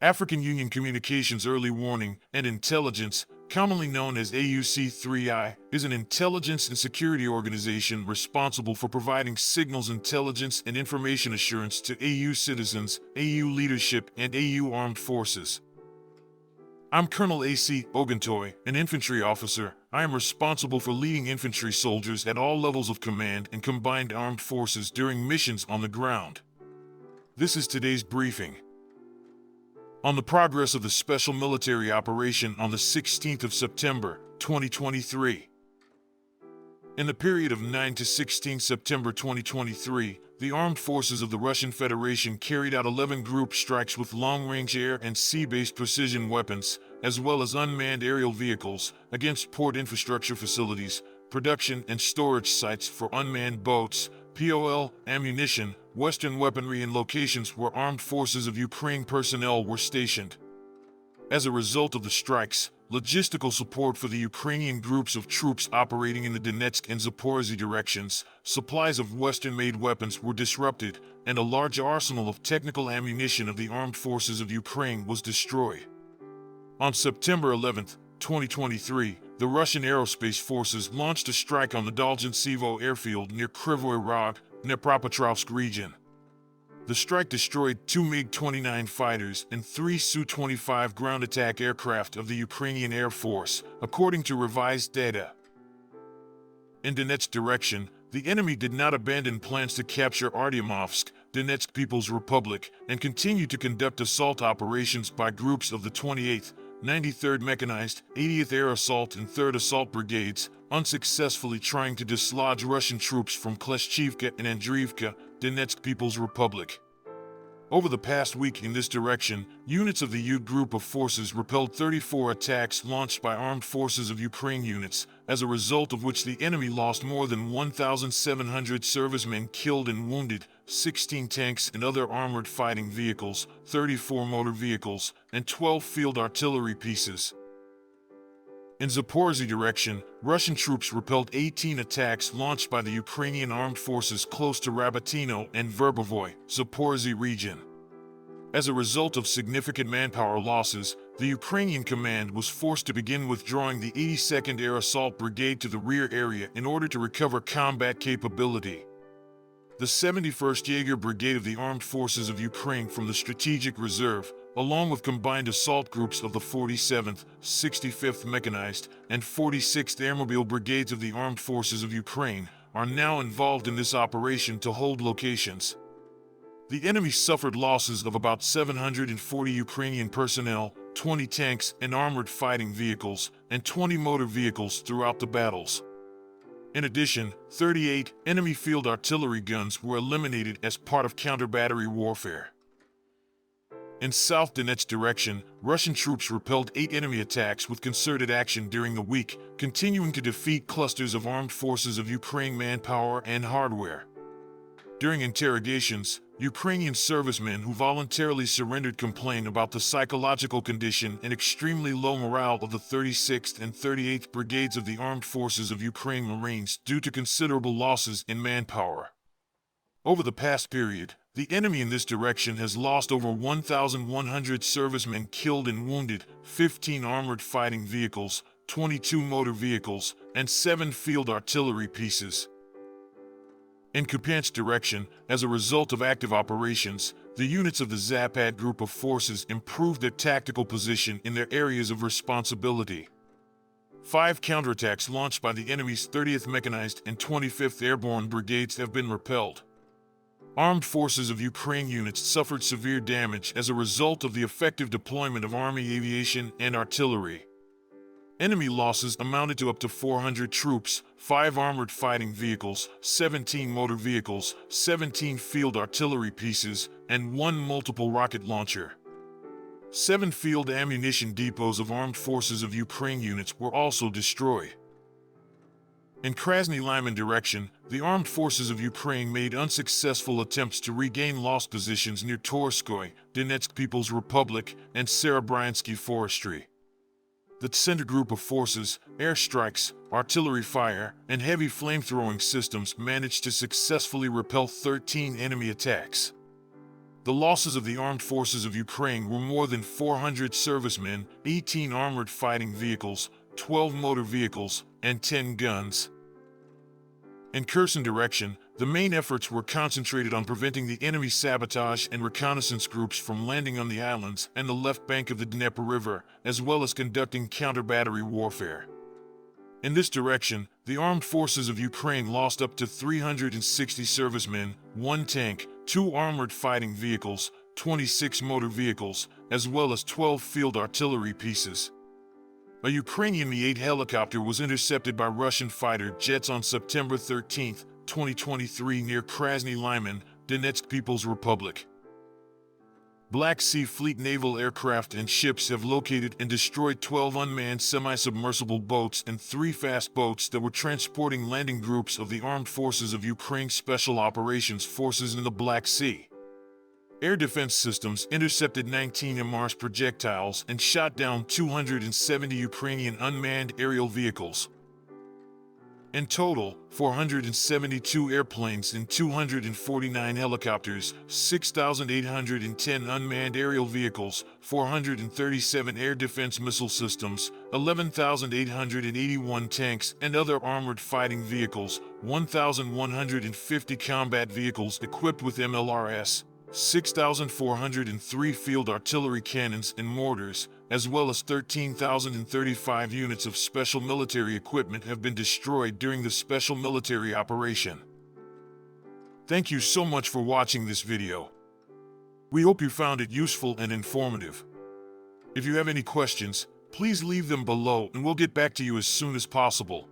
African Union Communications Early Warning and Intelligence, commonly known as AUC3I, is an intelligence and security organization responsible for providing signals intelligence and information assurance to AU citizens, AU leadership, and AU armed forces. I'm Colonel A.C. Oguntoye, an infantry officer. I am responsible for leading infantry soldiers at all levels of command and combined armed forces during missions on the ground. This is today's briefing. On the progress of the special military operation on the 16th of September, 2023. In the period of 9 to 16 September 2023, the armed forces of the Russian Federation carried out 11 group strikes with long-range air and sea-based precision weapons, as well as unmanned aerial vehicles, against port infrastructure facilities, production and storage sites for unmanned boats, POL, ammunition, Western weaponry, and locations where armed forces of Ukraine personnel were stationed. As a result of the strikes, logistical support for the Ukrainian groups of troops operating in the Donetsk and Zaporizhzhia directions, supplies of Western-made weapons were disrupted, and a large arsenal of technical ammunition of the armed forces of Ukraine was destroyed. On September 11, 2023, the Russian aerospace forces launched a strike on the Dolzhentsivo airfield near Kryvyi Rog, Dnipropetrovsk region. The strike destroyed 2 MiG-29 fighters and 3 Su-25 ground attack aircraft of the Ukrainian Air Force, according to revised data. In Donetsk direction, the enemy did not abandon plans to capture Artyomovsk, Donetsk People's Republic, and continued to conduct assault operations by groups of the 28th, 93rd Mechanized, 80th Air Assault and 3rd Assault Brigades, unsuccessfully trying to dislodge Russian troops from Kleshchivka and Andriivka, Donetsk People's Republic. Over the past week in this direction, units of the U group of forces repelled 34 attacks launched by armed forces of Ukraine units, as a result of which the enemy lost more than 1,700 servicemen killed and wounded, 16 tanks and other armored fighting vehicles, 34 motor vehicles, and 12 field artillery pieces. In Zaporizhzhia direction, Russian troops repelled 18 attacks launched by the Ukrainian armed forces close to Rabatino and Verbovoy, Zaporizhzhia region. As a result of significant manpower losses, the Ukrainian command was forced to begin withdrawing the 82nd Air Assault Brigade to the rear area in order to recover combat capability. The 71st Jaeger Brigade of the Armed Forces of Ukraine from the Strategic Reserve, along with combined assault groups of the 47th, 65th Mechanized, and 46th Airmobile Brigades of the Armed Forces of Ukraine, are now involved in this operation to hold locations. The enemy suffered losses of about 740 Ukrainian personnel, 20 tanks and armored fighting vehicles, and 20 motor vehicles throughout the battles. In addition, 38 enemy field artillery guns were eliminated as part of counter-battery warfare. In South Donetsk direction, Russian troops repelled 8 enemy attacks with concerted action during the week, continuing to defeat clusters of armed forces of Ukraine manpower and hardware. During interrogations, Ukrainian servicemen who voluntarily surrendered complained about the psychological condition and extremely low morale of the 36th and 38th Brigades of the Armed Forces of Ukraine Marines due to considerable losses in manpower. Over the past period, the enemy in this direction has lost over 1,100 servicemen killed and wounded, 15 armored fighting vehicles, 22 motor vehicles, and 7 field artillery pieces. In Kupiansk direction, as a result of active operations, the units of the Zapad group of forces improved their tactical position in their areas of responsibility. 5 counterattacks launched by the enemy's 30th Mechanized and 25th Airborne Brigades have been repelled. Armed forces of Ukraine units suffered severe damage as a result of the effective deployment of Army aviation and artillery. Enemy losses amounted to up to 400 troops, 5 armored fighting vehicles, 17 motor vehicles, 17 field artillery pieces, and 1 multiple rocket launcher. 7 field ammunition depots of armed forces of Ukraine units were also destroyed. In Krasny Lyman direction, the armed forces of Ukraine made unsuccessful attempts to regain lost positions near Torskoy, Donetsk People's Republic, and Serebryansky Forestry. The center group of forces, airstrikes, artillery fire, and heavy flamethrowing systems managed to successfully repel 13 enemy attacks. The losses of the armed forces of Ukraine were more than 400 servicemen, 18 armored fighting vehicles, 12 motor vehicles, and 10 guns. In Kherson direction, the main efforts were concentrated on preventing the enemy sabotage and reconnaissance groups from landing on the islands and the left bank of the Dnieper River, as well as conducting counter-battery warfare. In this direction, the armed forces of Ukraine lost up to 360 servicemen, 1 tank, 2 armored fighting vehicles, 26 motor vehicles, as well as 12 field artillery pieces. A Ukrainian Mi-8 helicopter was intercepted by Russian fighter jets on September 13, 2023 near Krasny Lyman, Donetsk People's Republic. Black Sea Fleet naval aircraft and ships have located and destroyed 12 unmanned semi-submersible boats and 3 fast boats that were transporting landing groups of the armed forces of Ukraine's Special Operations Forces in the Black Sea. Air defense systems intercepted 19 HIMARS projectiles and shot down 270 Ukrainian unmanned aerial vehicles. In total, 472 airplanes and 249 helicopters, 6,810 unmanned aerial vehicles, 437 air defense missile systems, 11,881 tanks and other armored fighting vehicles, 1,150 combat vehicles equipped with MLRS, 6,403 field artillery cannons and mortars, as well as 13,035 units of special military equipment have been destroyed during the special military operation. Thank you so much for watching this video. We hope you found it useful and informative. If you have any questions, please leave them below and we'll get back to you as soon as possible.